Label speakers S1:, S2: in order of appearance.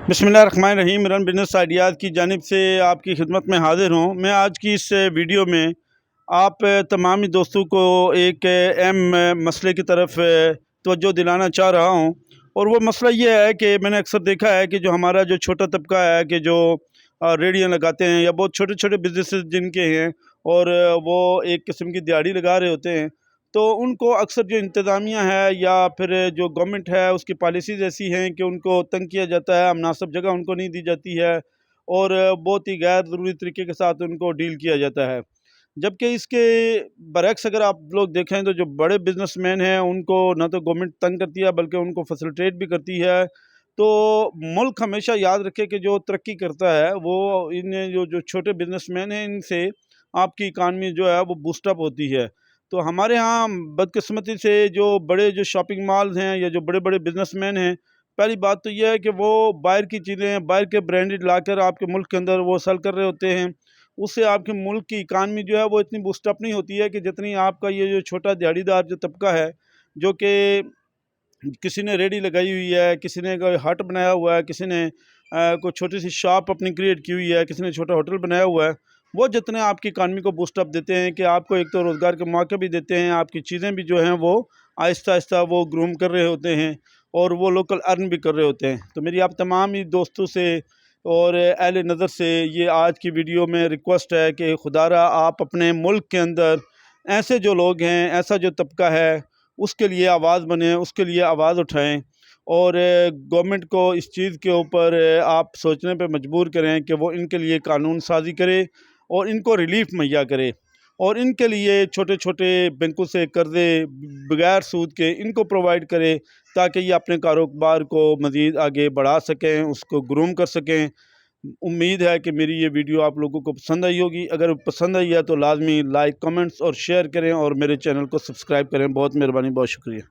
S1: बिस्मिल्लाहिर्रहमानिर्रहीम। Run business ideas की जानिब से आपकी खिदमत में हाज़िर हूँ। मैं आज की इस वीडियो में आप तमाम ही दोस्तों को एक अहम मसले की तरफ तवज्जो दिलाना चाह रहा हूँ, और वो मसला ये है कि मैंने अक्सर देखा है कि जो हमारा जो छोटा तबका है कि जो रेडियाँ लगाते हैं या बहुत छोटे छोटे बिजनेसेस जिनके हैं, और वो एक किस्म की दिहाड़ी लगा रहे होते हैं, तो उनको अक्सर जो इंतज़ामिया है या फिर जो गवर्नमेंट है उसकी पॉलिसीज़ ऐसी हैं कि उनको तंग किया जाता है, मुनासिब जगह उनको नहीं दी जाती है, और बहुत ही गैर ज़रूरी तरीके के साथ उनको डील किया जाता है। जबकि इसके बरक्स अगर आप लोग देखें तो जो बड़े बिजनेसमैन हैं उनको ना तो गवर्नमेंट तंग करती है बल्कि उनको फैसिलिटेट भी करती है। तो मुल्क हमेशा याद रखे कि जो तरक्की करता है वो इन जो जो छोटे बिजनेसमैन हैं इनसे आपकी इकानमी जो है वो बूस्टअप होती है। तो हमारे यहाँ बदकिस्मती से जो बड़े जो शॉपिंग मॉल्स हैं या जो बड़े बड़े बिजनेसमैन हैं, पहली बात तो यह है कि वो बाहर की चीज़ें बाहर के ब्रांडेड लाकर आपके मुल्क के अंदर वो सेल कर रहे होते हैं। उससे आपके मुल्क की इकानमी जो है वो इतनी बूस्टअप नहीं होती है कि जितनी आपका ये जो छोटा दिहाड़ीदार जो तबका है, जो कि किसी ने रेडी लगाई हुई है, किसी ने कोई हट बनाया हुआ है, किसी ने कोई छोटी सी शॉप अपनी क्रिएट की हुई है, किसी ने छोटा होटल बनाया हुआ है, वो जितने आपकी इकानमी को बूस्टअप देते हैं कि आपको एक तो रोज़गार के मौके भी देते हैं, आपकी चीज़ें भी जो हैं वो आहिस्ता आहिस्ता वो ग्रूम कर रहे होते हैं, और वो लोकल अर्न भी कर रहे होते हैं। तो मेरी आप तमाम ही दोस्तों से और अहले नज़र से ये आज की वीडियो में रिक्वेस्ट है कि खुदारा आप अपने मुल्क के अंदर ऐसे जो लोग हैं, ऐसा जो तबका है, उसके लिए आवाज़ बने, उसके लिए आवाज़ उठाएं, और गवर्नमेंट को इस चीज़ के ऊपर आप सोचने पे मजबूर करें कि वो इनके लिए कानून साज़ी करे और इनको रिलीफ मुहैया करे, और इनके लिए छोटे छोटे बैंकों से कर्ज़े बगैर सूद के इनको प्रोवाइड करे, ताकि ये अपने कारोबार को मज़ीद आगे बढ़ा सकें, उसको ग्रूम कर सकें। उम्मीद है कि मेरी ये वीडियो आप लोगों को पसंद आई होगी। अगर पसंद आई है तो लाजमी लाइक, कमेंट्स और शेयर करें, और मेरे चैनल को सब्सक्राइब करें। बहुत मेहरबानी, बहुत शुक्रिया।